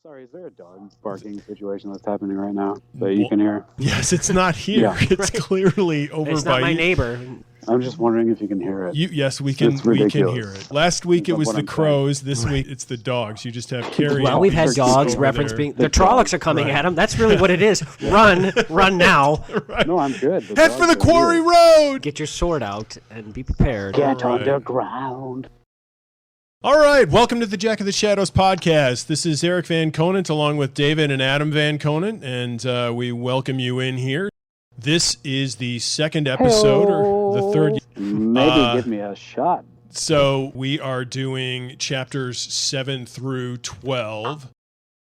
Sorry, is there a dog barking situation that's happening right now that you can hear? Yes, it's not here. Yeah. It's clearly over It's by not my you. neighbor. I'm just wondering if you can hear it. Yes, we can. It's We can ridiculous. hear it. Last week it That's was what the I'm crows. This week it's the dogs. You just have Carrie. Well, and we've had Beast dogs over reference there. being... The Trollocs are coming at him. That's really what it is. Run now. Right. No, I'm good. Head for the quarry road. Get your sword out and be prepared. Get All right. underground. All right, welcome to the Jack of the Shadows podcast. This is Eric Van Conant along with David and Adam Van Conant, and we welcome you in here. This is the second episode, or the third. Maybe give me a shot. So we are doing chapters 7 through 12.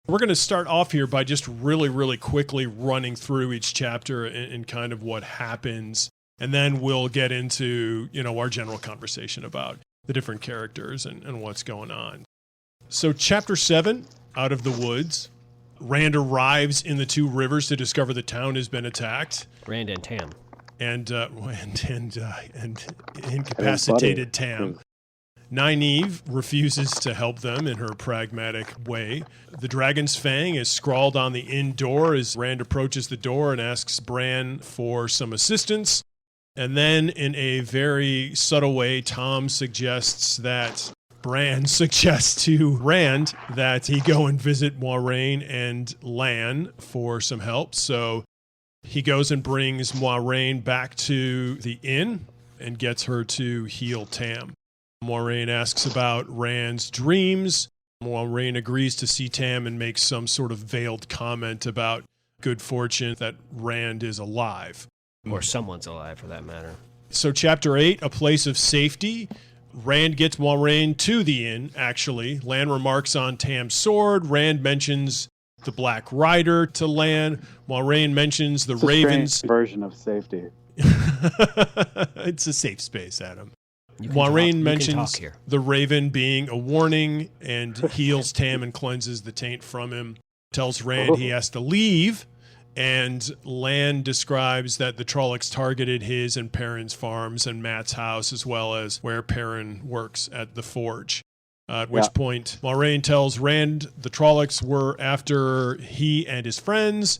We're going to start off here by just really quickly running through each chapter and kind of what happens, and then we'll get into, our general conversation about the different characters and what's going on. So chapter 7, Out of the Woods. Rand arrives in the two rivers to discover the town has been attacked. Rand and Tam. And incapacitated Tam. Nynaeve refuses to help them in her pragmatic way. The Dragon's Fang is scrawled on the inn door as Rand approaches the door and asks Bran for some assistance. And then, in a very subtle way, Bran suggests to Rand that he go and visit Moiraine and Lan for some help. So he goes and brings Moiraine back to the inn and gets her to heal Tam. Moiraine asks about Rand's dreams. Moiraine agrees to see Tam and makes some sort of veiled comment about good fortune that Rand is alive. Or someone's alive, for that matter. So chapter 8, A Place of Safety. Rand gets Moiraine to the inn, actually. Lan remarks on Tam's sword. Rand mentions the Black Rider to Lan. Moiraine mentions the Ravens. Strange version of safety. It's a safe space, Adam. Moiraine mentions the Raven being a warning and heals Tam and cleanses the taint from him. Tells Rand he has to leave. And Lan describes that the Trollocs targeted his and Perrin's farms and Matt's house, as well as where Perrin works at the forge. At which point, Moiraine tells Rand the Trollocs were after he and his friends,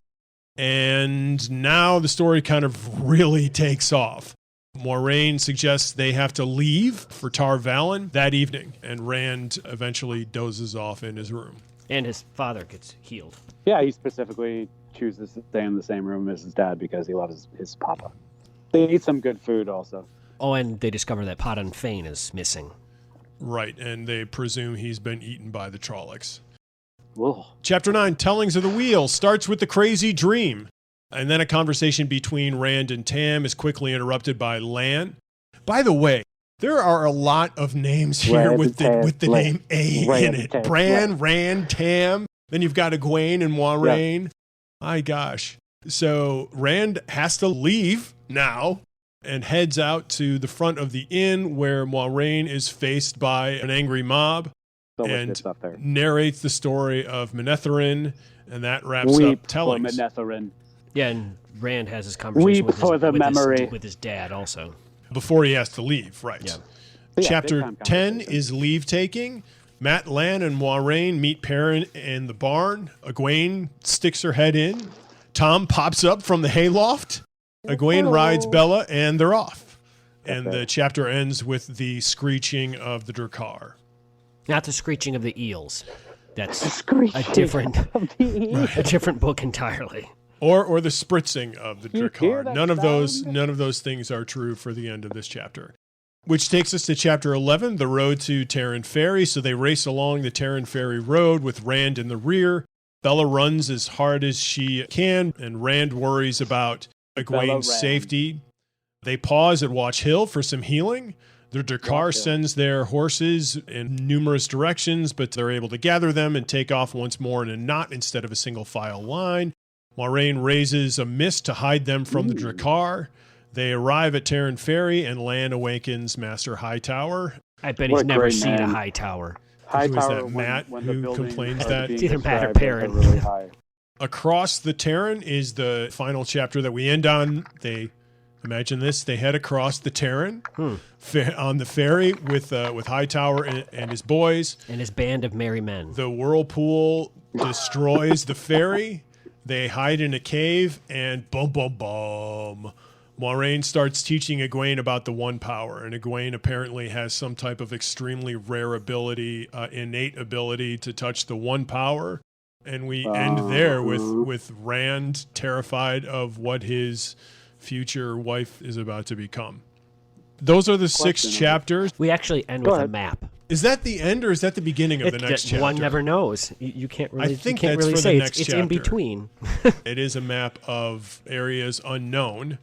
and now the story kind of really takes off. Moiraine suggests they have to leave for Tar Valon that evening, and Rand eventually dozes off in his room. And his father gets healed. Yeah, he specifically chooses to stay in the same room as his dad because he loves his papa. They eat some good food also. Oh, and they discover that Podon Fane is missing. Right, and they presume he's been eaten by the Trollocs. Ugh. Chapter 9, Tellings of the Wheel, starts with the crazy dream. And then a conversation between Rand and Tam is quickly interrupted by Lan. By the way, there are a lot of names here with the name A in it. Bran, Rand, Tam. Then you've got Egwene and Moiraine. Yeah. My gosh. So Rand has to leave now and heads out to the front of the inn where Moiraine is faced by an angry mob and narrates the story of Manetheren, and that wraps up Tellings. Yeah, and Rand has his conversation with his dad also. Before he has to leave, right. Yeah. Chapter 10 is Leave Taking. Matt, Lan, and Moiraine meet Perrin in the barn. Egwene sticks her head in. Tom pops up from the hayloft. Egwene rides Bella, and they're off. And the chapter ends with the screeching of the Drakkar. Not the screeching of the eels. That's a different book entirely. Or the spritzing of the Drakkar. None of those things are true for the end of this chapter. Which takes us to chapter 11, the road to Terran Ferry. So they race along the Terran Ferry road with Rand in the rear. Bella runs as hard as she can, and Rand worries about Egwene's safety. They pause at Watch Hill for some healing. The Drakkar sends their horses in numerous directions, but they're able to gather them and take off once more in a knot instead of a single file line. Moiraine raises a mist to hide them from the Drakkar. They arrive at Terran Ferry, and Lan awakens Master Hightower. I bet he's never seen a Hightower. Who is that, Matt, who complains that? It's either Matt or Perrin. Really Across the Terran is the final chapter that we end on. They Imagine this: they head across the Terran on the ferry with Hightower and his boys and his band of merry men. The whirlpool destroys the ferry. They hide in a cave, and boom, boom, boom. Moiraine starts teaching Egwene about the One Power, and Egwene apparently has some type of extremely rare ability, innate ability to touch the One Power. And we end there with Rand terrified of what his future wife is about to become. Those are the 6 chapters. We actually end with a map. Is that the end, or is that the beginning of the next chapter? One never knows. You can't really. I think you can't that's really for say the next it's chapter. in between. It is a map of areas unknown.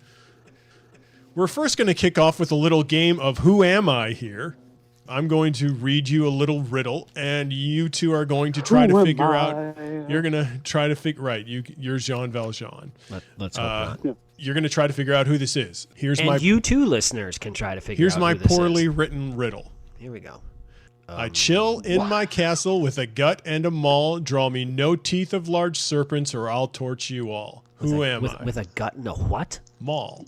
We're first going to kick off with a little game of Who Am I here? I'm going to read you a little riddle, and you two are going to try to figure out. You're going to try to figure. Right, you're Jean Valjean. Let's hope not. You're going to try to figure out who this is. And you two listeners can try to figure out Here's who my this poorly is. written riddle. Here we go. I chill in my castle with a gut and a maul. Draw me no teeth of large serpents, or I'll torch you all. Who am I? With a gut and a what? Maul.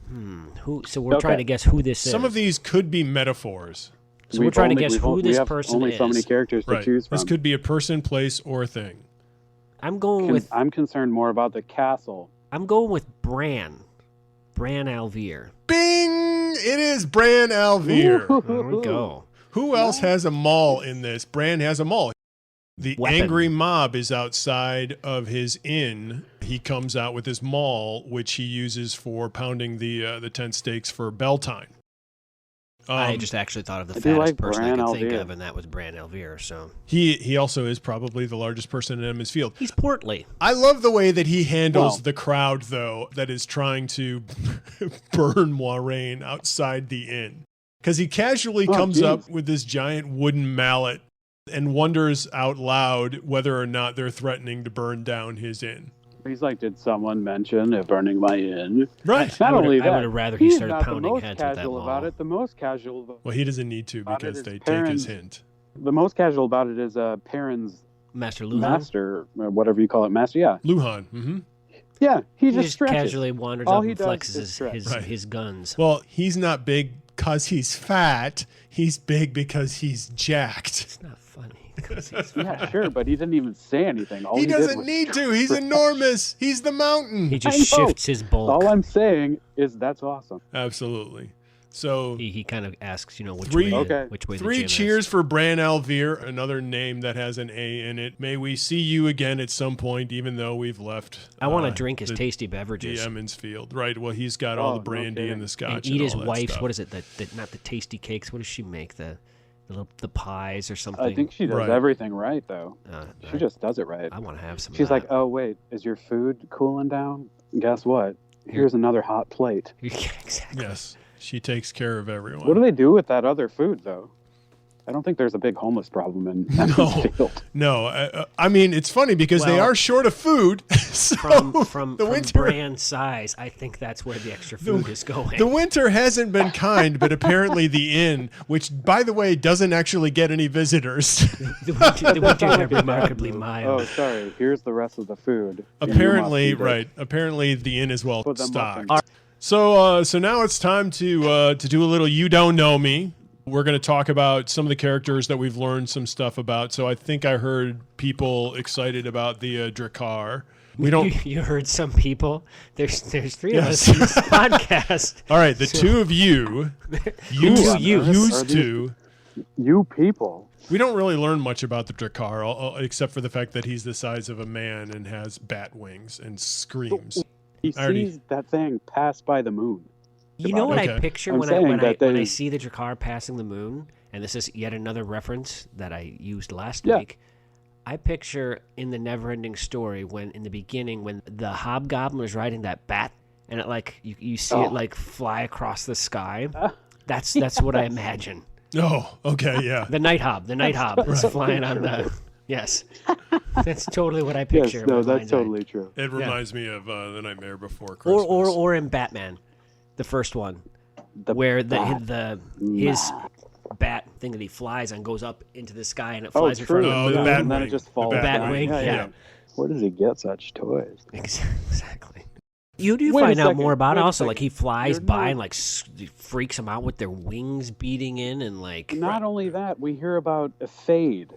Who? So we're trying to guess who this is. Some of these could be metaphors. So we're trying to guess who this person is. Only so many characters to choose from. This could be a person, place, or thing. I'm concerned more about the castle. I'm going with Bran. Bran Alvear. Bing! It is Bran Alvear. There we go. Who else has a maul in this? Bran has a maul. The angry mob is outside of his inn. He comes out with his maul, which he uses for pounding the tent stakes for Beltane. I just actually thought of the fattest person I could think of, and that was Bran Alvear. So he also is probably the largest person in Emma's Field. He's portly. I love the way that he handles the crowd, though, that is trying to burn Moiraine outside the inn. Because he casually comes up with this giant wooden mallet and wonders out loud whether or not they're threatening to burn down his inn. He's like, did someone mention burning my inn? Right. Not only that, I would have rather he started pounding heads with that maul. The most casual about it. Well, he doesn't need to because they take his hint. The most casual about it is Perrin's Master Luhan. Master, whatever you call it, Master. Yeah, Luhan. Mm-hmm. Yeah, he just casually wanders up and flexes his guns. Well, he's not big because he's fat. He's big because he's jacked. It's not funny. Yeah, sure, but he didn't even say anything. He doesn't need to. He's enormous. He's the mountain. He just shifts his bulk. All I'm saying is that's awesome. Absolutely. So he kind of asks, which way the three cheers for Bran Alvear, another name that has an A in it. May we see you again at some point, even though we've left. I want to drink his tasty beverages. The Emond's Field, right? Well, he's got all the brandy and the scotch. And eat his all that wife's. stuff. What is it? Not the tasty cakes. What does she make? The pies or something. I think she does everything right, though. She just does it right. I want to have some. She's like, oh wait, is your food cooling down? Guess what? Here's another hot plate. Exactly. Yes. She takes care of everyone. What do they do with that other food, though? I don't think there's a big homeless problem in Field. No. I mean, it's funny because they are short of food. So from the winter brand size, I think that's where the extra food is going. The winter hasn't been kind, but apparently the inn, which, by the way, doesn't actually get any visitors. the winters are remarkably mild. Oh, sorry. Here's the rest of the food. Apparently, right. Apparently the inn is well stocked. So now it's time to do a little You Don't Know Me. We're going to talk about some of the characters that we've learned some stuff about. So I think I heard people excited about the Drakkar. We don't. You heard some people. There's 3 of us in this podcast. All right, the two of you used to. You people. We don't really learn much about the Drakkar, except for the fact that he's the size of a man and has bat wings and screams. He sees that thing pass by the moon. You know what I picture when I see the Drakkar passing the moon, and this is yet another reference that I used last week. I picture in the Neverending Story when in the beginning when the hobgoblin is riding that bat, and it you see it fly across the sky. That's what I imagine. Oh, okay, yeah. The night hob is flying on the. Yes, that's totally what I picture. Yes, no, that's totally true. It reminds me of The Nightmare Before Christmas, or in Batman, the first one, where his bat thing that he flies on goes up into the sky and it flies in front of the moon. The bat and then it just falls. The bat wing, yeah. Where does he get such toys? Exactly. You do find out more about it also. Like, he flies by and, like, freaks them out with their wings beating in and, like... Not only that, we hear about a fade.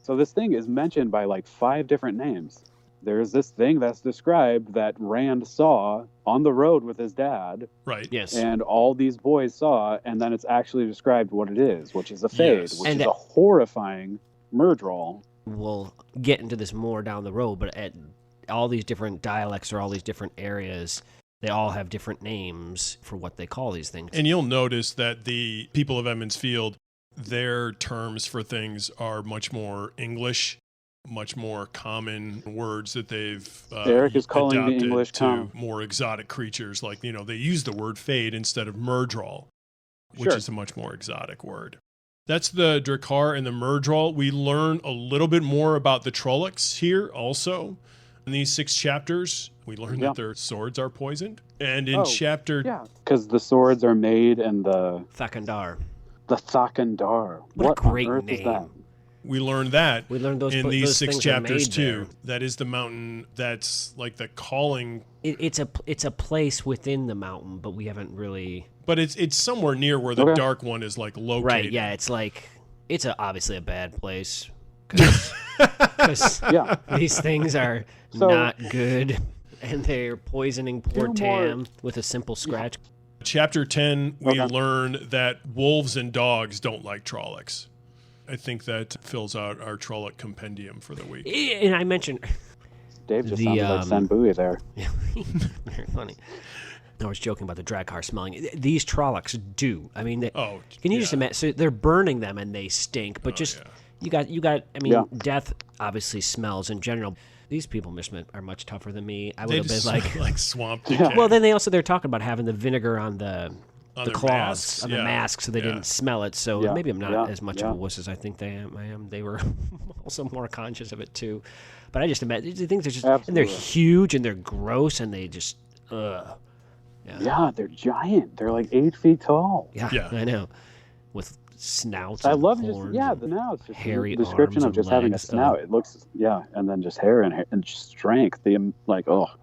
So this thing is mentioned by, like, 5 different names. There's this thing that's described that Rand saw on the road with his dad. Right. Yes. And all these boys saw, and then it's actually described what it is, which is a fade, Yes. which is a horrifying Myrddraal. We'll get into this more down the road, but at all these different dialects or all these different areas, they all have different names for what they call these things. And you'll notice that the people of Emond's Field, their terms for things are much more English, much more common words that they've Eric is calling the English to more exotic creatures. Like, you know, they use the word fade instead of Myrddraal, which is a much more exotic word. That's the Drakkar and the Myrddraal. We learn a little bit more about the Trollocs here also. In these 6 chapters, we learn that their swords are poisoned. And in chapter... Yeah, because the swords are made in the... Thakandar. The Thakandar. What a great on earth name. is that? We learned that those in these those 6 things are chapters made too. there. That is the mountain that's like the calling... It's a place within the mountain, but we haven't really... But it's somewhere near where the Dark One is, like, located. Right, yeah, it's like... It's obviously a bad place. Because these things are not good, and they're poisoning poor Tam with a simple scratch. Chapter 10, we learn that wolves and dogs don't like Trollocs. I think that fills out our Trolloc compendium for the week. And I mentioned... Dave just sounded like Sanbuya there. Very funny. I was joking about the Drakkar smelling. These Trollocs do. I mean, can you just imagine? So they're burning them and they stink, but you got. I mean, death obviously smells in general. These people are much tougher than me. I would have been like swamp decay. Well, then they're talking about having the vinegar on the cloths, on the mask, so they didn't smell it. So maybe I'm not as much of a wuss as I think I am. They were also more conscious of it too. But I just imagine these things are just, and they're huge and they're gross and they just, Yeah, they're giant. They're like 8 feet tall. Yeah, I know. With snouts. I love horns the snouts. Just hairy the description arms of just and having a legs. snout. It looks, and then just hair and strength. But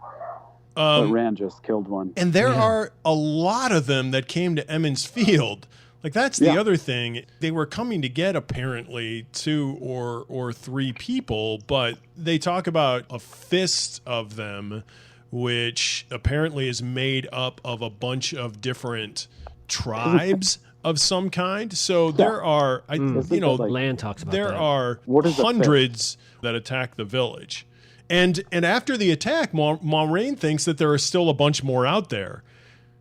Rand just killed one. And there are a lot of them that came to Emond's Field. Like, that's the other thing. They were coming to get, apparently, 2 or 3 people, but they talk about a fist of them, which apparently is made up of a bunch of different tribes of some kind. So there are, Lan talks about there that. are hundreds that attack the village. And after the attack, Moiraine thinks that there are still a bunch more out there.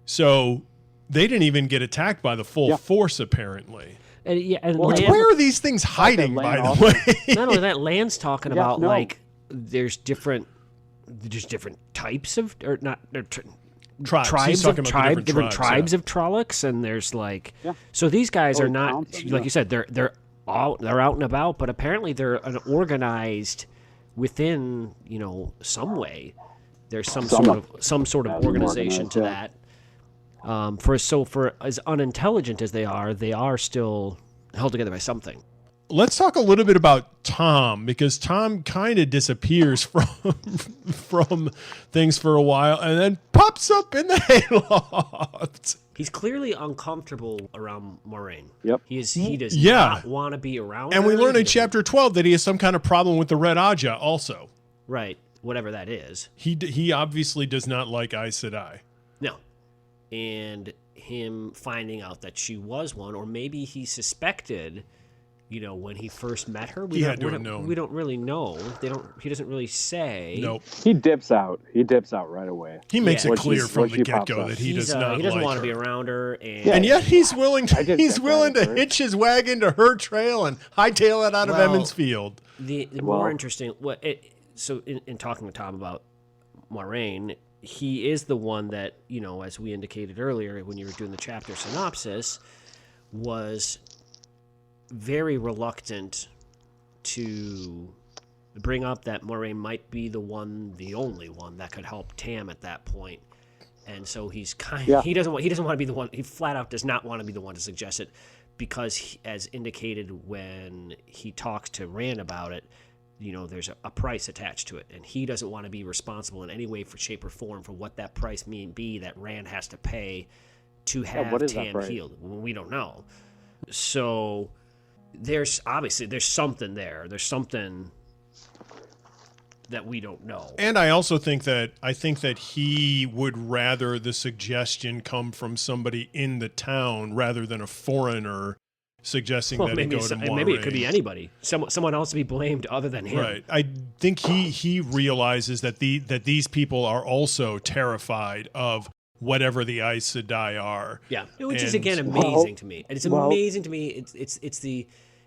So they didn't even get attacked by the full force, apparently. And where are these things hiding, by the way? Not only that, Lan's talking about, like, there's different types of, or not, tribes of Trollocs, and there's like, so these guys are not, like you said, they're out and about, but apparently they're organized within, some way. There's some sort of organization to that. For as unintelligent as they are still held together by something. Let's talk a little bit about Tom, because Tom kind of disappears from things for a while and then pops up in the hayloft. He's clearly uncomfortable around Moiraine. Yep. He does not want to be around her. And we learn in chapter 12 that he has some kind of problem with the Red Aja also. Right. Whatever that is. He obviously does not like Aes Sedai. No. And him finding out that she was one, or maybe he suspected, when he first met her. We don't really know. He doesn't really say. Nope. He dips out. Right away. He makes it clear from the get-go that he does not. He doesn't like want to her. be around her, and yet he's willing to hitch his wagon to her trail and hightail it out of Emond's Field. The more interesting, in talking with Tom about Moiraine, he is the one that, as we indicated earlier when you were doing the chapter synopsis, was very reluctant to bring up that Moiraine might be the only one that could help Tam at that point. And so he's he doesn't want to be the one. He flat out does not want to be the one to suggest it, because as indicated when he talks to Rand about it, there's a price attached to it, and he doesn't want to be responsible in any way, for shape, or form for what that price be that Rand has to pay to have Tam healed. We don't know. So there's something there. There's something that we don't know. And I also think that he would rather the suggestion come from somebody in the town rather than a foreigner suggesting that he go to Moiraine. Maybe it could be anybody. Someone else to be blamed other than him. Right. I think he realizes that these people are also terrified of whatever the Aes Sedai are. Yeah. Which is again amazing to me. And it's amazing to me.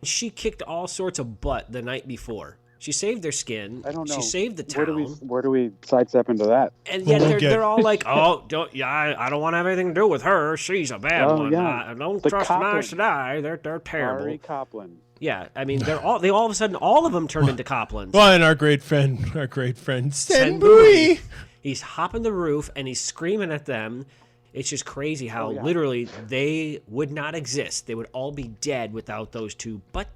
She kicked all sorts of butt the night before. She saved their skin. I don't know. She saved the town. Where do we sidestep into that? And yet they're all like, I don't want to have anything to do with her. She's a bad one. I don't trust Aes Sedai. They're terrible. Ari Copland. Yeah, I mean, they all of a sudden, all of them turned into Coplans. Well, and our great friend Senbui. He's hopping the roof and he's screaming at them. It's just crazy how literally they would not exist. They would all be dead without those two. But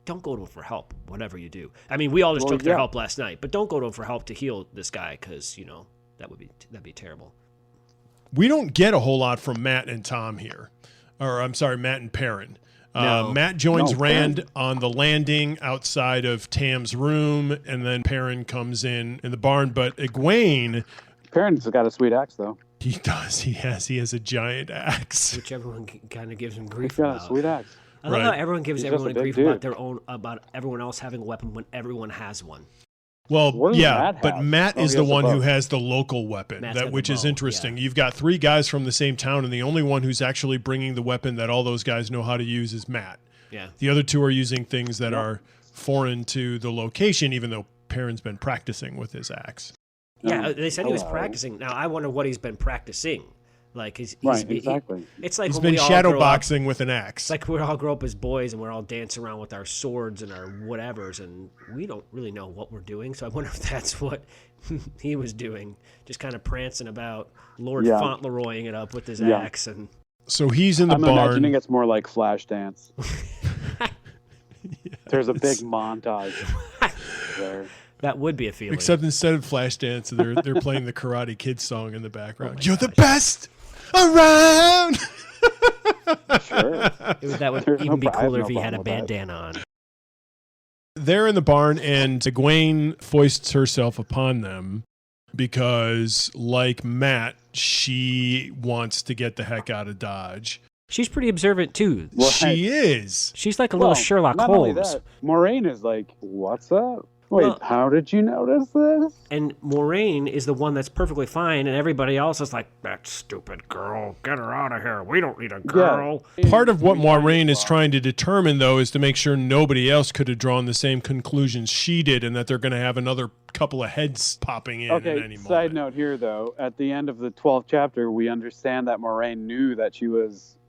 don't go to them for help, whatever you do. I mean, we all just took their help last night, but don't go to them for help to heal this guy, because that'd be terrible. We don't get a whole lot from Matt and Tom here, or I'm sorry, Matt and Perrin. No. Matt joins Rand on the landing outside of Tam's room, and then Perrin comes in the barn. But Egwene, Perrin's got a sweet axe, though. He does. He has a giant axe, which everyone kind of gives him grief He's got about. A sweet axe. I love how everyone gives everyone grief about everyone else having a weapon when everyone has one. Well, but Matt is the one who has the local weapon, which is interesting. Yeah. You've got 3 guys from the same town, and the only one who's actually bringing the weapon that all those guys know how to use is Matt. Yeah. The other 2 are using things that are foreign to the location, even though Perrin's been practicing with his axe. Yeah, they said he was practicing. Now, I wonder what he's been practicing. Like exactly. It's like he's been shadow boxing with an axe. It's like we all grow up as boys and we're all dancing around with our swords and our whatevers, and we don't really know what we're doing. So I wonder if that's what he was doing, just kind of prancing about, Lord Fauntleroying it up with his axe. And so he's in the barn. I'm imagining it's more like Flashdance. There's a big montage there. That would be a feeling. Except instead of Flashdance, they're playing the Karate Kid song in the background. You're the best around. Sure. That would even be cooler if he had a bandana on. They're in the barn, and Egwene foists herself upon them because, like Matt, she wants to get the heck out of Dodge. She's pretty observant, too. Well, she is. She's like a little Sherlock Holmes. Moiraine is like, what's up? Wait, how did you notice this? And Moiraine is the one that's perfectly fine, and everybody else is like, that stupid girl, get her out of here. We don't need a girl. Yeah. Part of what Moiraine is trying to determine, though, is to make sure nobody else could have drawn the same conclusions she did, and that they're going to have another couple of heads popping in at any moment. Side note here, though. At the end of the 12th chapter, we understand that Moiraine knew that she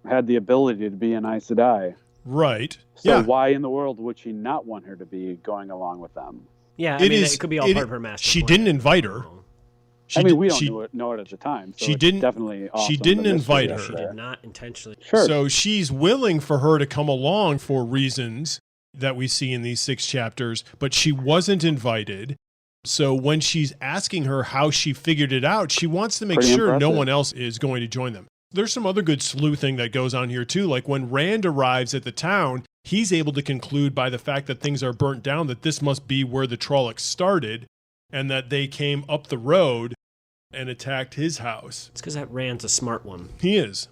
had the ability to be an Aes Sedai. Right. So why in the world would she not want her to be going along with them? Yeah, it could be all part of her master plan. She didn't invite her. We don't know it at the time. So definitely awesome. She didn't invite her. She did not intentionally. Sure. So she's willing for her to come along for reasons that we see in these 6 chapters, but she wasn't invited. So when she's asking her how she figured it out, she wants to make sure no one else is going to join them. There's some other good sleuthing that goes on here, too. Like when Rand arrives at the town, he's able to conclude by the fact that things are burnt down that this must be where the Trollocs started and that they came up the road and attacked his house. It's because that Rand's a smart one. He is.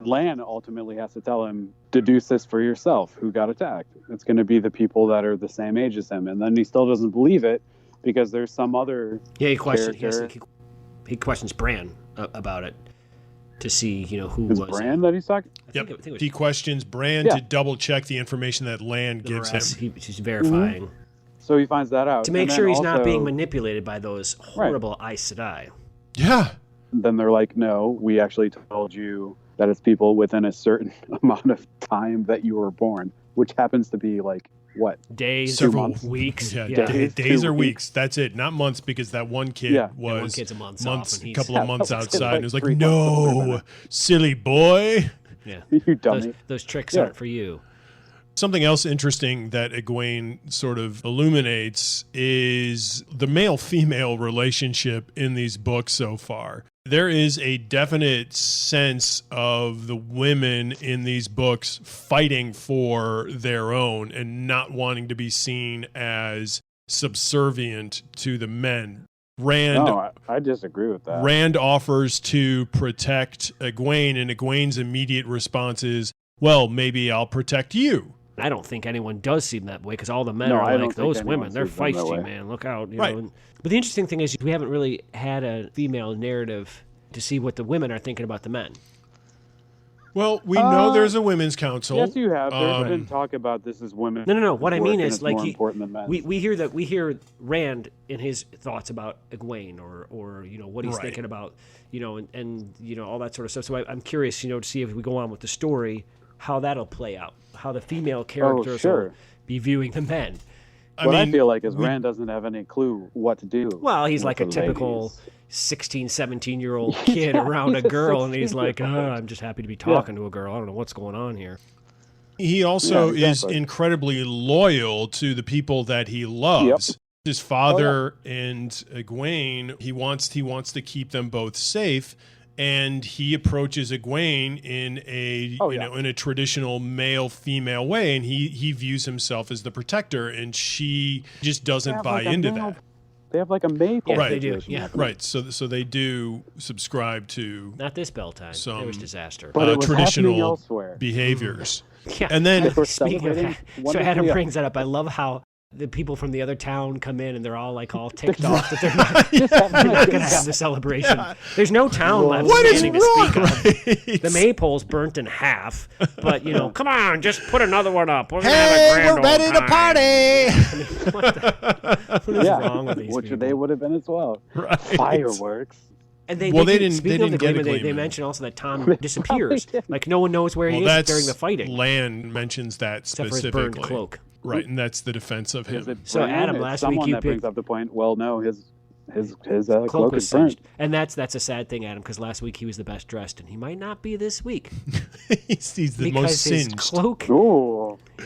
Lan ultimately has to tell him, deduce this for yourself. Who got attacked? It's going to be the people that are the same age as him. And then he still doesn't believe it because there's some other he questions Bran about it. To see, who was Bran that he's talking. Yep. He questions Bran to double check the information that Lan gives him. He's verifying. Mm-hmm. So he finds that out to make sure he's not being manipulated by those horrible Aes Sedai. Yeah. Then they're like, no, we actually told you that it's people within a certain amount of time that you were born, which happens to be like what? Days, several weeks. Yeah. Days or weeks. That's it. Not months, because that one kid was one kid's a month a couple of months outside, and it was like, no, silly boy. Yeah. You dummy. Those tricks aren't for you. Something else interesting that Egwene sort of illuminates is the male-female relationship in these books so far. There is a definite sense of the women in these books fighting for their own and not wanting to be seen as subservient to the men. I disagree with that. Rand offers to protect Egwene, and Egwene's immediate response is, well, maybe I'll protect you. I don't think anyone does see them that way because all the men are like, those women, they're feisty, man. Look out. You know? But the interesting thing is we haven't really had a female narrative to see what the women are thinking about the men. Well, we know there's a women's council. Yes, you have. There's been talk about this as women. No. What I mean is, like, we hear Rand in his thoughts about Egwene, or what he's thinking about, and all that sort of stuff. So I'm curious, to see if we go on with the story, how that'll play out, how the female characters will be viewing the men. I feel like is Rand doesn't have any clue what to do. Well, he's like a typical 16, 17-year-old kid around a girl, and he's like, I'm just happy to be talking to a girl. I don't know what's going on here. He also is incredibly loyal to the people that he loves. Yep. His father and Egwene, he wants to keep them both safe. And he approaches Egwene in a traditional male-female way, and he views himself as the protector, and she just doesn't buy into that. They have like a maple. Yeah, they do. Yeah, right. So they do subscribe to not this bell time. There was disaster. But it was traditional elsewhere. Yeah. Behaviors. And then speaking of that, so Adam brings that up. I love how the people from the other town come in and they're all ticked off that they're not going to have the celebration. Yeah. There's no town left standing to speak of. The maypole's burnt in half, but come on, just put another one up. We're ready to party. What is wrong with these Which people? they would have been as well. Right. Fireworks. And they didn't get a they mention also that Tom disappears. Like no one knows where he is during the fighting. Lan mentions that except specifically. for his burned cloak. Right, and that's the defense of him. So Adam, last week you brings up the point. Well, no, his cloak was is burnt. singed, and that's a sad thing, Adam, because last week he was the best dressed, and he might not be this week. he's the most singed. His cloak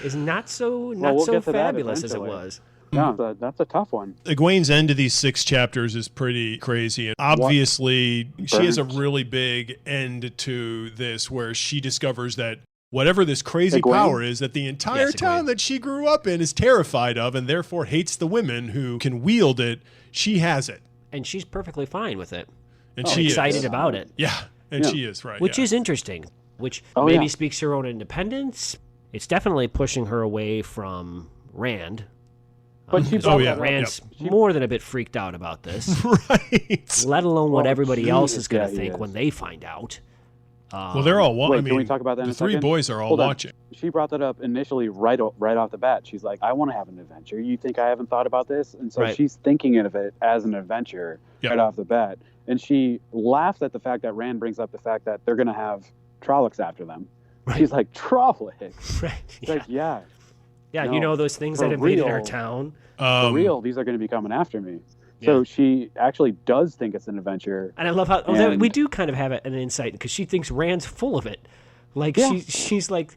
is not so fabulous as it was. No, that's a tough one. Egwene's end of these 6 chapters is pretty crazy. And obviously, she has a really big end to this where she discovers that whatever this crazy power is that the entire town that she grew up in is terrified of and therefore hates the women who can wield it, she has it. And she's perfectly fine with it. And she's excited about it. Yeah, and she is, right. Which is interesting, which maybe speaks to her own independence. It's definitely pushing her away from Rand. But Rand's more than a bit freaked out about this. Right. Let alone what everybody else is going to think when they find out. Well, they're all watching. Can we talk about that in a second? The 3 boys are all watching. She brought that up initially right off the bat. She's like, I want to have an adventure. You think I haven't thought about this? And so she's thinking of it as an adventure right off the bat. And she laughs at the fact that Rand brings up the fact that they're going to have Trollocs after them. Right. She's like, Trollocs? Right. Like, yeah. Yeah, those things that invaded our town. For real, these are going to be coming after me. So she actually does think it's an adventure. And I love how we do kind of have an insight because she thinks Rand's full of it. Like she's like,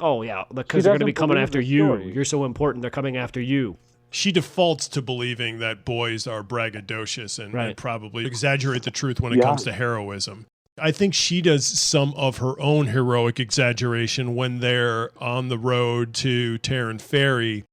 oh yeah, because they're going to be coming after you. You're so important, they're coming after you. She defaults to believing that boys are braggadocious and probably exaggerate the truth when it comes to heroism. I think she does some of her own heroic exaggeration when they're on the road to Terran Ferry,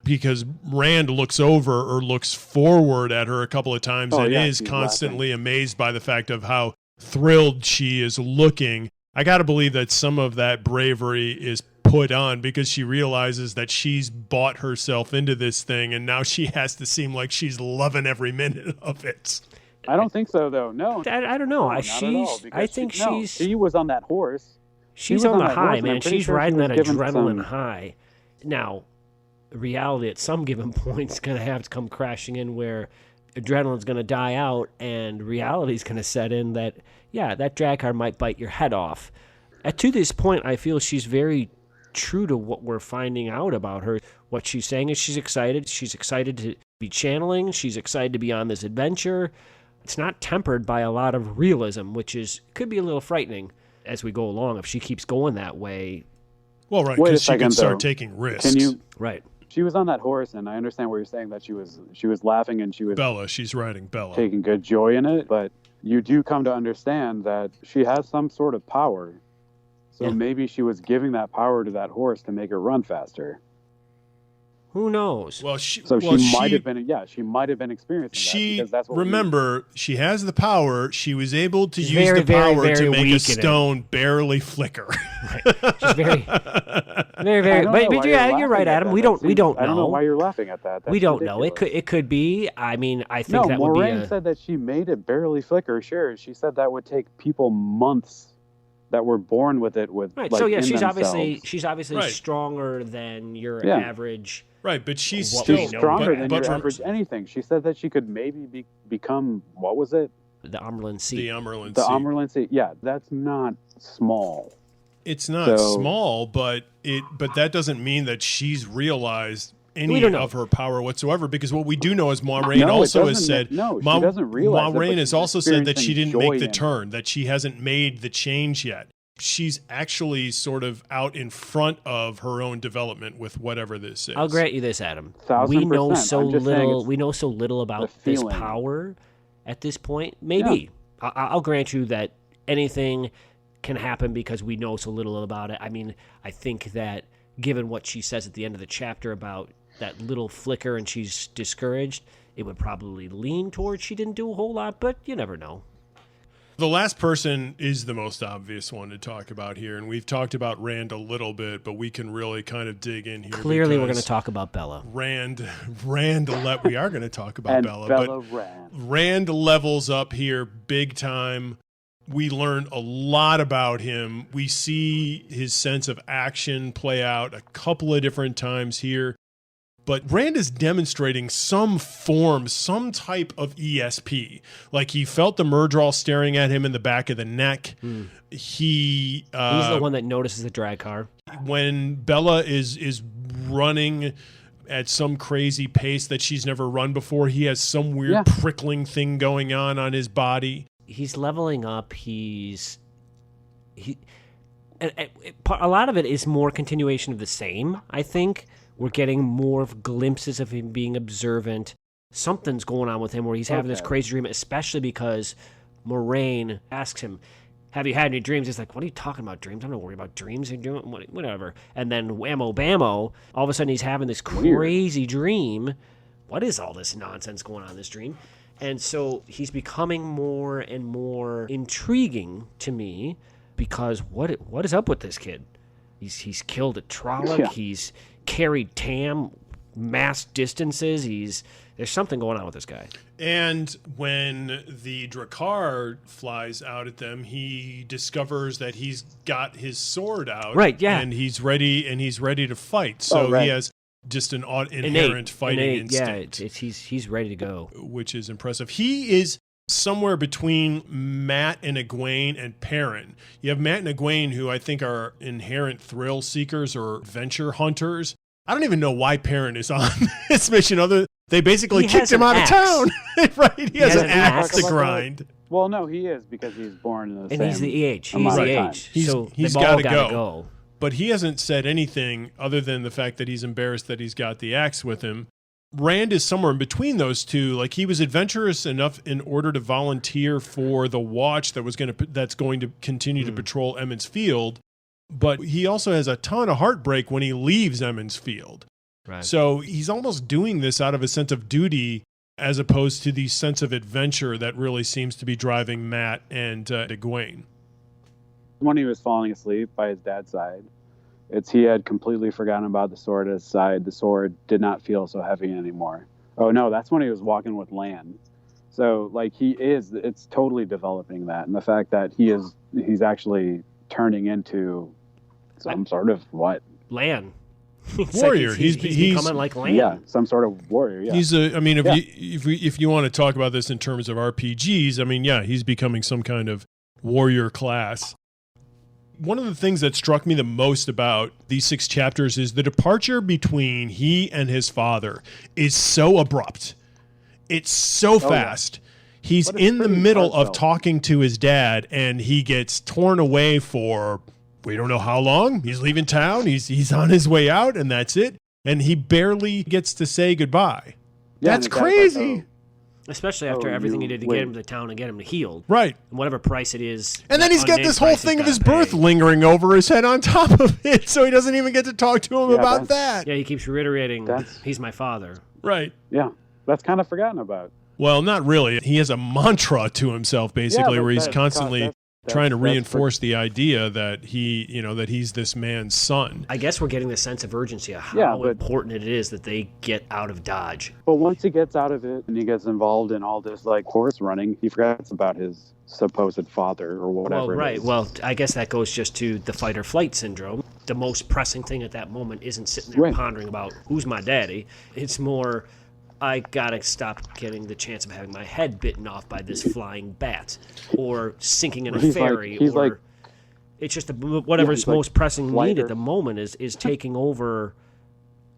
because Rand looks over or looks forward at her a couple of times and is constantly amazed by the fact of how thrilled she is looking. I got to believe that some of that bravery is put on because she realizes that she's bought herself into this thing and now she has to seem like she's loving every minute of it. I don't think so, though. No. I don't know. She was on that horse. She's on the high, man. She's riding that adrenaline high. Now, reality at some given point is going to have to come crashing in where adrenaline's going to die out and reality's going to set in that, that dragcar might bite your head off. To this point, I feel she's very true to what we're finding out about her. What she's saying is she's excited. She's excited to be channeling. She's excited to be on this adventure. It's not tempered by a lot of realism, which could be a little frightening as we go along. If she keeps going that way, Well, right, because she can start taking risks. Can you? Right. She was on that horse, and I understand what you're saying, that she was laughing and she was Bella. She's riding Bella, taking good joy in it. But you do come to understand that she has some sort of power. So maybe she was giving that power to that horse to make her run faster. Who knows? Well, she might have been. Yeah, she might have been experiencing that. Because that's what she has the power. She was able to use the power to make a stone barely flicker. Right. She's very. But yeah, you're right, Adam. We don't know. I don't know why you're laughing at that. We don't know. It could be. I mean, I think that would be. Moiraine said that she made it barely flicker. Sure, she said that would take people months that were born with it. Right. So yeah, she's obviously stronger than your average. Right, but she's stronger than your average anything. She said that she could maybe become, what was it? The Amyrlin Seat. The Amyrlin Seat. Yeah, that's not small. It's not small, but that doesn't mean that she's realized any of her power whatsoever, because what we do know is Moiraine also has said she doesn't realize Moiraine has also said that she didn't make the turn, that she hasn't made the change yet. She's actually sort of out in front of her own development with whatever this is. I'll grant you this, Adam. 1,000%. We know so little. We know so little about this power at this point. Maybe I'll grant you that anything can happen because we know so little about it. I mean, I think that given what she says at the end of the chapter about that little flicker and she's discouraged, it would probably lean towards she didn't do a whole lot, but you never know. The last person is the most obvious one to talk about here, and we've talked about Rand a little bit, but we can really kind of dig in here. Clearly, we're going to talk about Bella. We are going to talk about Bella, Rand levels up here big time. We learn a lot about him. We see his sense of action play out a couple of different times here. But Rand is demonstrating some type of ESP. Like he felt the Myrddraal staring at him in the back of the neck. He's the one that notices the drag car. When Bella is running at some crazy pace that she's never run before, he has some weird prickling thing going on his body. He's leveling up. A lot of it is more continuation of the same, I think. We're getting more glimpses of him being observant. Something's going on with him where he's having this crazy dream, especially because Moiraine asks him, have you had any dreams? He's like, what are you talking about, dreams? I'm not worried about dreams. You're doing whatever. And then whammo bammo, all of a sudden he's having this crazy dream. What is all this nonsense going on in this dream? And so he's becoming more and more intriguing to me because what is up with this kid? He's killed a Trolloc. Yeah. He's carried Tam mass distances. There's something going on with this guy. And when the Drakkar flies out at them, he discovers that he's got his sword out. Right, yeah. And he's ready to fight. So he has just an inherent fighting instinct. Yeah, he's ready to go. Which is impressive. He is somewhere between Mat and Egwene and Perrin. You have Mat and Egwene, who I think are inherent thrill seekers or adventure hunters. I don't even know why Perrin is on this mission. They basically kicked him out of town. Right? He has an axe to grind. Well, no, he is because he's born in the same. And he's the EH. He's the EH. So he's got to go. But he hasn't said anything other than the fact that he's embarrassed that he's got the axe with him. Rand is somewhere in between those two. Like, he was adventurous enough in order to volunteer for the watch that's going to continue to patrol Emon's Field, but he also has a ton of heartbreak when he leaves Emon's Field. Right. So he's almost doing this out of a sense of duty as opposed to the sense of adventure that really seems to be driving Mat and Egwene. When he was falling asleep by his dad's side, he had completely forgotten about the sword at his side. The sword did not feel so heavy anymore. Oh no, that's when he was walking with Lan. So like it's totally developing that, and the fact that he's actually turning into some sort of what? Lan. Warrior. Like he's becoming like Lan. Yeah, some sort of warrior. Yeah. If you want to talk about this in terms of RPGs, I mean, yeah, he's becoming some kind of warrior class. One of the things that struck me the most about these 6 chapters is the departure between he and his father is so abrupt. It's so fast. Yeah. He's in the middle of talking to his dad, and he gets torn away for We don't know how long. He's leaving town. He's on his way out, and that's it. And he barely gets to say goodbye. Yeah, that's crazy. Like, especially after everything he did to get him to town and get him healed. Right. And whatever price it is. And then he's got this whole thing of his birth lingering over his head on top of it, so he doesn't even get to talk to him about that. Yeah, he keeps reiterating, he's my father. Right. Yeah, that's kind of forgotten about. Well, not really. He has a mantra to himself, basically, where he's constantly trying to reinforce the idea that that he's this man's son. I guess we're getting the sense of urgency of how important it is that they get out of Dodge. But once he gets out of it and he gets involved in all this like horse running, he forgets about his supposed father or whatever. Well, right. Well, I guess that goes just to the fight or flight syndrome. The most pressing thing at that moment isn't sitting there pondering about who's my daddy. It's more, I gotta stop getting the chance of having my head bitten off by this flying bat, or sinking in a ferry, it's just whatever's most pressing need at the moment is taking over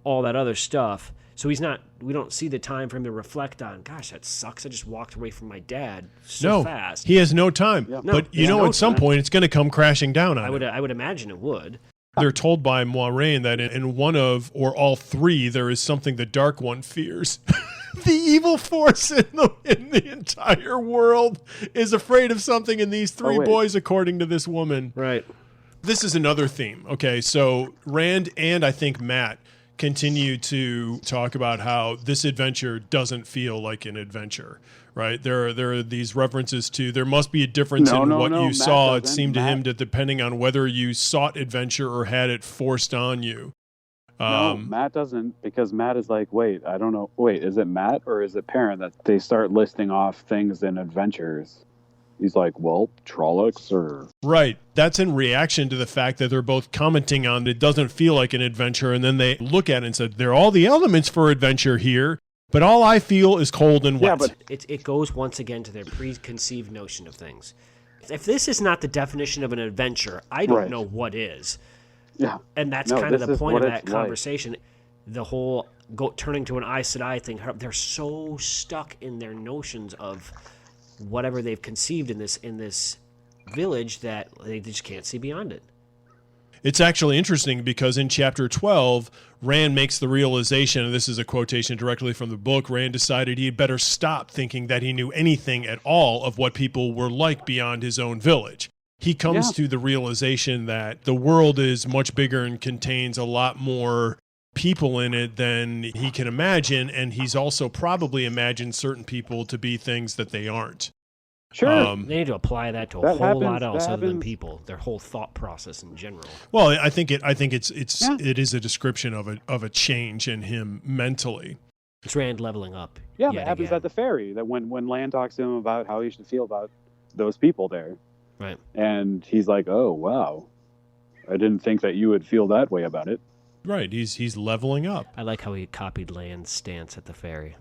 all that other stuff. So we don't see the time for him to reflect on, gosh, that sucks. I just walked away from my dad fast. He has no time. Yeah. But at some point it's going to come crashing down on him. I would imagine it would. They're told by Moiraine that in one of or all three, there is something the Dark One fears. The evil force in the entire world is afraid of something in these three boys, according to this woman. Right. This is another theme. Okay, so Rand and I think Matt continue to talk about how this adventure doesn't feel like an adventure. Right, there are these references to there must be a difference in what you saw. It seemed to him that depending on whether you sought adventure or had it forced on you. No, Matt doesn't, because Matt is like, wait, I don't know. Wait, is it Matt or is it Perrin that they start listing off things in adventures? He's like, well, Trollocs or... Right. That's in reaction to the fact that they're both commenting on it doesn't feel like an adventure, and then they look at it and said, there are all the elements for adventure here, but all I feel is cold and wet. Yeah, but it goes once again to their preconceived notion of things. If this is not the definition of an adventure, I don't know what is. Yeah. And that's kind of the point of that conversation. Like. The whole turning to an Aes Sedai thing, they're so stuck in their notions of whatever they've conceived in this village that they just can't see beyond it. It's actually interesting because in chapter 12, Rand makes the realization, and this is a quotation directly from the book, Rand decided he had better stop thinking that he knew anything at all of what people were like beyond his own village. He comes to the realization that the world is much bigger and contains a lot more people in it than he can imagine, and he's also probably imagined certain people to be things that they aren't. Sure. They need to apply that to a whole lot else other than people, their whole thought process in general. Well, I think it is a description of a change in him mentally. It's Rand leveling up. Yeah, that happens at the ferry. That when Lan talks to him about how he should feel about those people there. Right. And he's like, "Oh, wow. I didn't think that you would feel that way about it." Right. He's leveling up. I like how he copied Lan's stance at the ferry.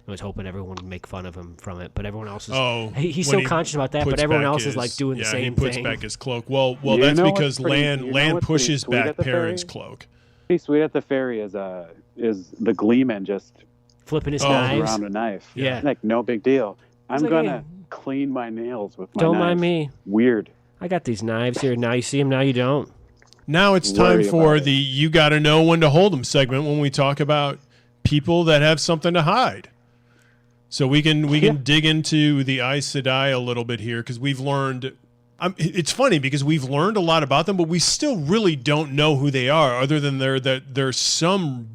I was hoping everyone would make fun of him from it, but everyone else is... he's so conscious about that, but everyone else is like doing the same thing. Yeah, he puts back his cloak. Well, that's because Lan pushes back Perrin's cloak. Pretty sweet at the ferry is the Gleeman just... flipping his knives. Around a knife. Yeah. Like, no big deal. I'm going to clean my nails with my Don't knife. mind me. Weird. I got these knives here. Now you see them, now you don't. Now it's time for the you got to know when to hold them segment when we talk about people that have something to hide. So we can dig into the Aes Sedai a little bit here because we've learned. It's funny because we've learned a lot about them, but we still really don't know who they are, other than there's some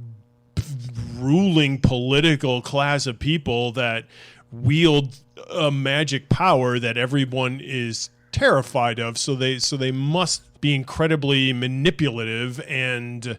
ruling political class of people that wield a magic power that everyone is terrified of. So they must be incredibly manipulative and,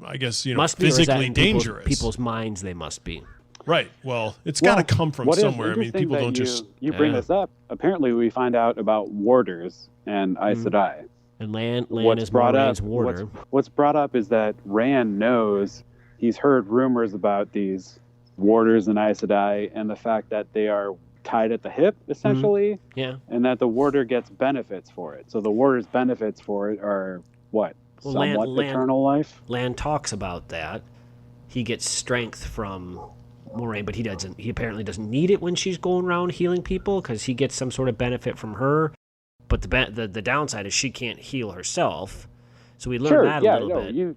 I guess, physically dangerous. People's minds, they must be. Right. Well, it's got to come from somewhere. I mean, people don't just... You bring this up. Apparently, we find out about warders and Aes Sedai. And Lan is Moraine's warder. What's brought up is that Rand knows, he's heard rumors about these warders and Aes Sedai and the fact that they are tied at the hip, essentially. Mm-hmm. Yeah. And that the warder gets benefits for it. So the warder's benefits for it are what? Well, somewhat eternal life? Lan talks about that. He gets strength from Moiraine, but he apparently doesn't need it when she's going around healing people because he gets some sort of benefit from her. But the downside is she can't heal herself. So we learn that a little bit.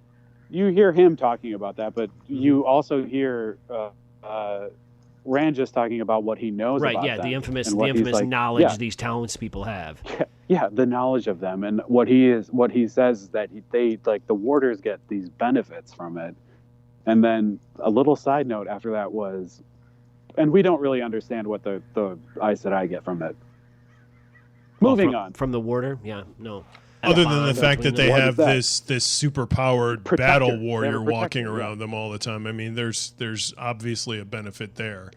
You hear him talking about that, but you also hear Rand just talking about what he knows about them. The infamous knowledge these townspeople have. Yeah, the knowledge of them, and what he says is that they like the warders get these benefits from it. And then a little side note after that was, and we don't really understand what the Aes Sedai get from it. Moving on from the warder, no. Other than the fact that they have this superpowered battle warrior walking around them all the time. I mean, there's obviously a benefit there.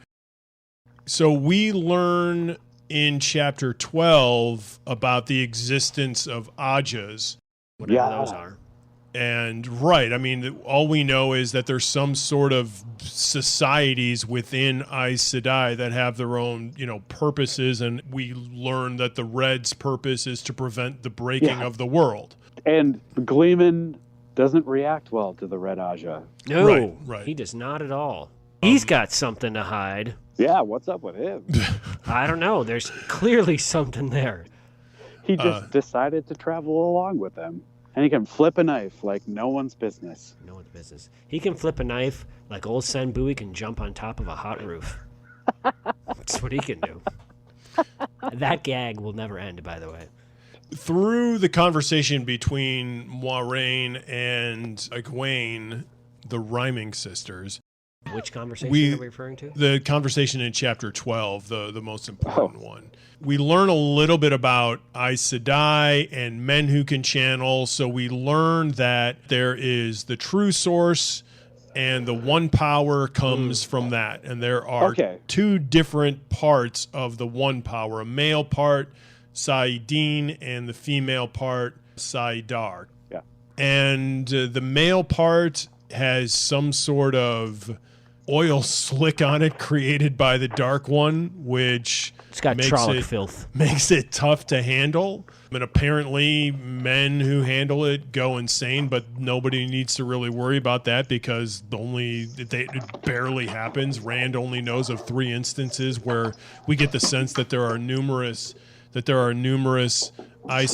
So we learn in chapter 12 about the existence of Ajas. Whatever those are. And I mean, all we know is that there's some sort of societies within Aes Sedai that have their own, purposes, and we learn that the Red's purpose is to prevent the breaking of the world. And Gleeman doesn't react well to the Red Aja. No, he does not at all. He's got something to hide. Yeah, what's up with him? I don't know. There's clearly something there. He just decided to travel along with them. And he can flip a knife like no one's business. No one's business. He can flip a knife like old Sen Bowie can jump on top of a hot roof. That's what he can do. That gag will never end, by the way. Through the conversation between Moiraine and Egwene, the rhyming sisters. Which conversation are we referring to? The conversation in chapter 12, the most important one. We learn a little bit about Aes Sedai and men who can channel. So we learn that there is the true source and the one power comes from that. And there are two different parts of the one power, a male part, Saidin, and the female part, Saidar. Yeah. And the male part has some sort of oil slick on it created by the Dark One, which it's got Trolloc filth. Makes it tough to handle. And apparently men who handle it go insane, but nobody needs to really worry about that because it barely happens. Rand only knows of 3 instances where we get the sense that there are numerous Aes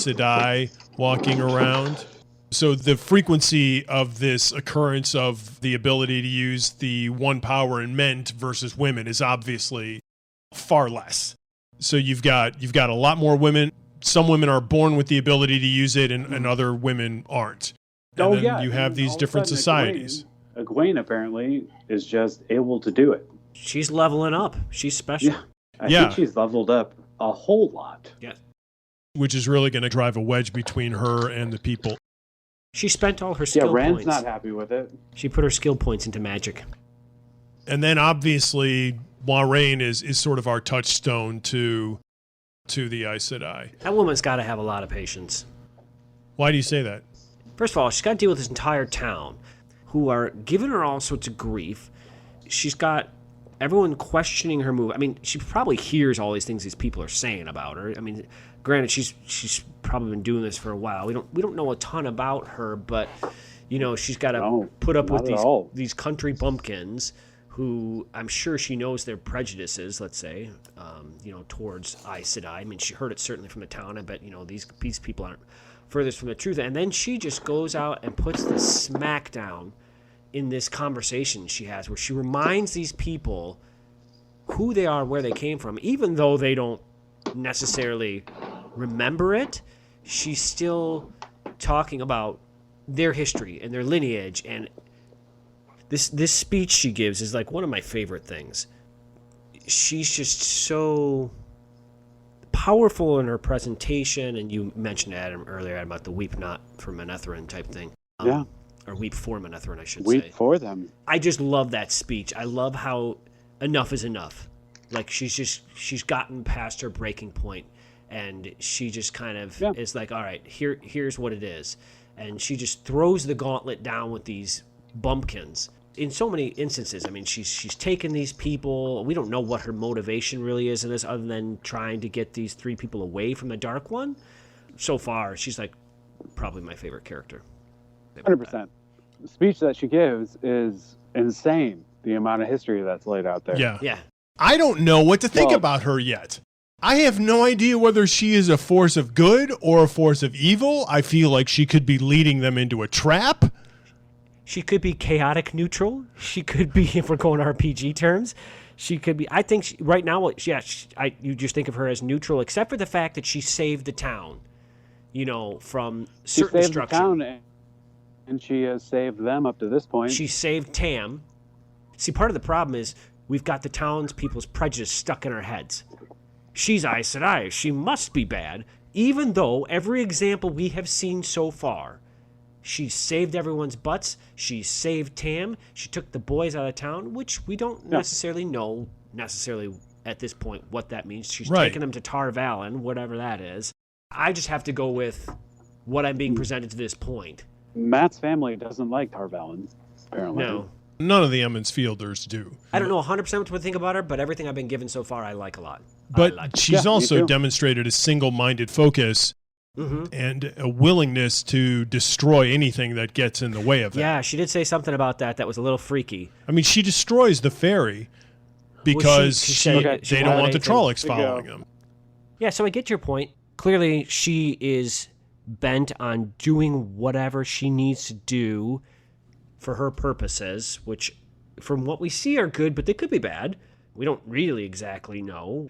Sedai walking around. So the frequency of this occurrence of the ability to use the one power in men versus women is obviously far less. So you've got a lot more women. Some women are born with the ability to use it, and other women aren't. And you have these different societies. Egwene apparently is just able to do it. She's leveling up. She's special. Yeah. I think she's leveled up a whole lot. Yeah. Which is really going to drive a wedge between her and the people. She spent all her skill points. Yeah, Rand's not happy with it. She put her skill points into magic. And then obviously Moiraine is sort of our touchstone to the Aes Sedai. That woman's got to have a lot of patience. Why do you say that? First of all, she's got to deal with this entire town who are giving her all sorts of grief. She's got everyone questioning her move. I mean, she probably hears all these things these people are saying about her. I mean, granted, she's probably been doing this for a while. We don't know a ton about her, but she's got to put up with these country bumpkins who I'm sure she knows their prejudices, let's say, towards Aes Sedai. I mean, she heard it certainly from the town. I bet, these people aren't furthest from the truth. And then she just goes out and puts the smack down in this conversation she has where she reminds these people who they are, where they came from, even though they don't necessarily remember it. She's still talking about their history and their lineage, and this speech she gives is like one of my favorite things. She's just so powerful in her presentation, and you mentioned earlier about the weep not for Manetheren type thing. Or weep for Manetheren, I should say. Weep for them. I just love that speech. I love how enough is enough. Like she's gotten past her breaking point, and she just kind of is like, all right, here's what it is. And she just throws the gauntlet down with these bumpkins. In so many instances, I mean, she's taken these people. We don't know what her motivation really is in this, other than trying to get these 3 people away from the Dark One. So far, she's like probably my favorite character. 100%. The speech that she gives is insane. The amount of history that's laid out there. Yeah. I don't know what to think about her yet. I have no idea whether she is a force of good or a force of evil. I feel like she could be leading them into a trap. She could be chaotic neutral. She could be, if we're going RPG terms, she could be. I think right now, you just think of her as neutral, except for the fact that she saved the town, from certain destruction. She saved the town, and she has saved them up to this point. She saved Tam. See, part of the problem is we've got the townspeople's prejudice stuck in our heads. She's Aes Sedai. She must be bad, even though every example we have seen so far, she saved everyone's butts. She saved Tam. She took the boys out of town, which we don't necessarily know at this point what that means. She's taking them to Tar Valon, whatever that is. I just have to go with what I'm being presented to this point. Matt's family doesn't like Tar Valon, apparently. No. None of the Emond's Fielders do. I don't know 100% what to think about her, but everything I've been given so far, I like a lot. But she's also demonstrated a single-minded focus and a willingness to destroy anything that gets in the way of that. Yeah, she did say something about that was a little freaky. I mean, she destroys the ferry because they don't want the Trollocs following them. Yeah, so I get your point. Clearly, she is bent on doing whatever she needs to do for her purposes, which from what we see are good, but they could be bad. We don't really exactly know.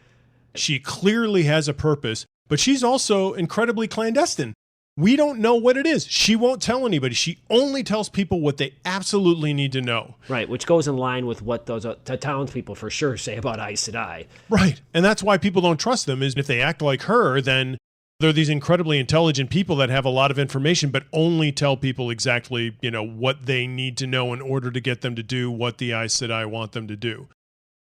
She clearly has a purpose, but she's also incredibly clandestine. We don't know what it is. She won't tell anybody. She only tells people what they absolutely need to know. Right, which goes in line with what those townspeople for sure say about Aes Sedai. Right, and that's why people don't trust them, is if they act like her, then they're these incredibly intelligent people that have a lot of information, but only tell people exactly, what they need to know in order to get them to do what the Aes Sedai want them to do.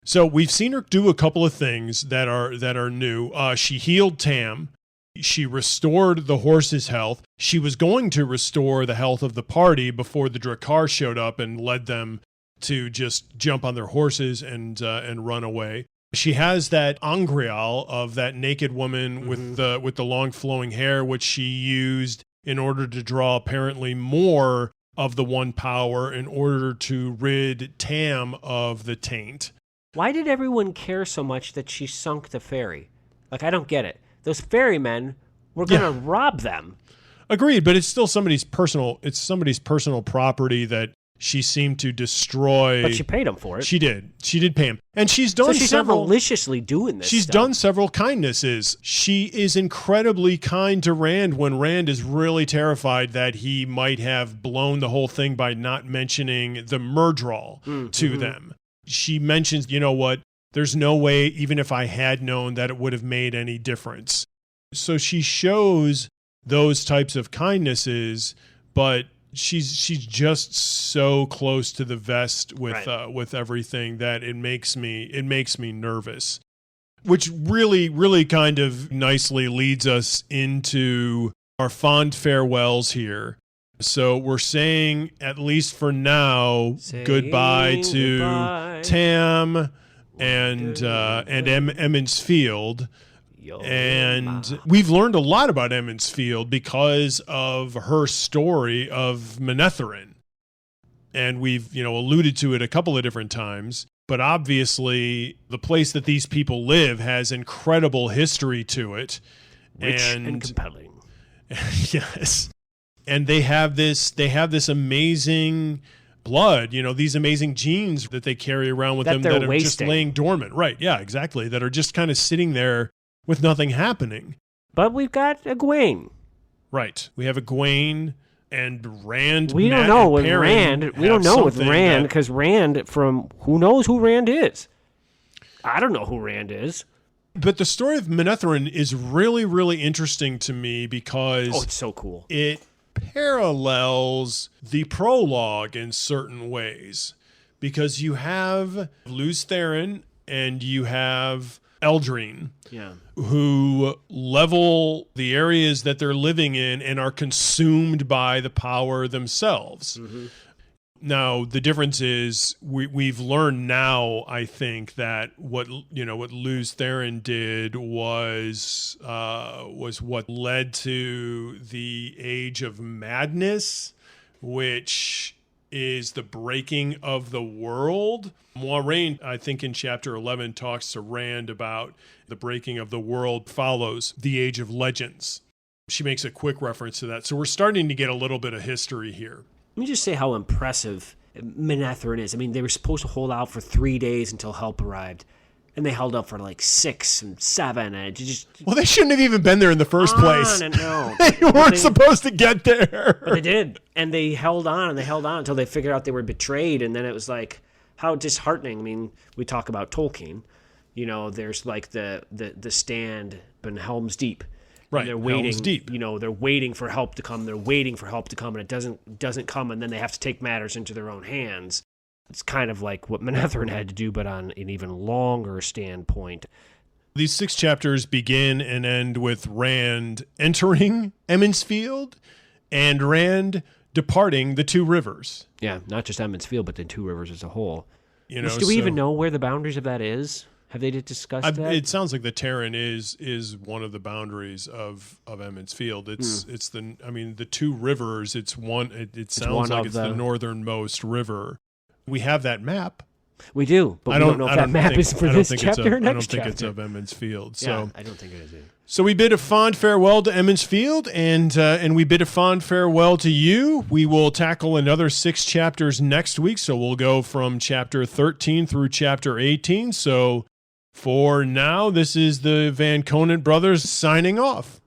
So we've seen her do a couple of things that are new. She healed Tam. She restored the horse's health. She was going to restore the health of the party before the Drakkar showed up and led them to just jump on their horses and run away. She has that angreal of that naked woman with the long flowing hair, which she used in order to draw apparently more of the one power in order to rid Tam of the taint. Why did everyone care so much that she sunk the ferry? I don't get it. Those ferrymen were going to rob them. Agreed, but it's still somebody's personal property that she seemed to destroy. But she paid him for it. She did pay him. And she's done she's not maliciously doing this She's done several kindnesses. She is incredibly kind to Rand when Rand is really terrified that he might have blown the whole thing by not mentioning the Myrddraal to them. She mentions, there's no way, even if I had known, that it would have made any difference. So she shows those types of kindnesses, but she's just so close to the vest with everything that it makes me nervous. Which really kind of nicely leads us into our fond farewells here. So we're saying, at least for now, goodbye to Tam and Emond's Field. And we've learned a lot about Emond's Field because of her story of Manetheren. And we've, alluded to it a couple of different times. But obviously, the place that these people live has incredible history to it. Rich and compelling. Yes. And they have this amazing blood, these amazing genes that they carry around with them that are just laying dormant. Right, yeah, exactly. That are just kind of sitting there with nothing happening. But we've got Egwene. Right. We have Egwene and Rand. We don't know with Rand. We don't know with Rand because Rand who knows who Rand is? I don't know who Rand is. But the story of Manetheren is really, really interesting to me because it's so cool. It parallels the prologue in certain ways because you have Lews Therin and you have Eldrine, who level the areas that they're living in and are consumed by the power themselves. Now, the difference is we've learned now, I think, that what Lews Therin did was what led to the Age of Madness, which is the breaking of the world. Moiraine, I think in chapter 11, talks to Rand about the breaking of the world follows the Age of Legends. She makes a quick reference to that. So we're starting to get a little bit of history here. Let me just say how impressive Manetheren is. I mean, they were supposed to hold out for 3 days until help arrived. And they held up for like 6 and 7, and it just... Well, they shouldn't have even been there in the first place. No. They weren't supposed to get there. But they did. And they held on, until they figured out they were betrayed. And then it was like, how disheartening. I mean, we talk about Tolkien. You know, there's like the stand in Helm's Deep. Right, they're waiting, Helm's Deep. You know, they're waiting for help to come. They're waiting for help to come, and it doesn't come, and then they have to take matters into their own hands. It's kind of like what Manetheren had to do, but on an even longer standpoint. These 6 chapters begin and end with Rand entering Emond's Field and Rand departing the 2 rivers. Yeah, not just Emond's Field, but the 2 rivers as a whole. You know, do we even know where the boundaries of that is? Have they discussed that? It sounds like the Perrin is one of the boundaries of Emond's Field. It's the 2 rivers. It sounds like it's the northernmost river. We have that map. We do, but we don't know if that map is for this chapter or next chapter. I don't think it's of Emond's Field. So yeah, I don't think it is either. So we bid a fond farewell to Emond's Field, and we bid a fond farewell to you. We will tackle another 6 chapters next week, so we'll go from chapter 13 through chapter 18. So for now, this is the Van Conant brothers signing off.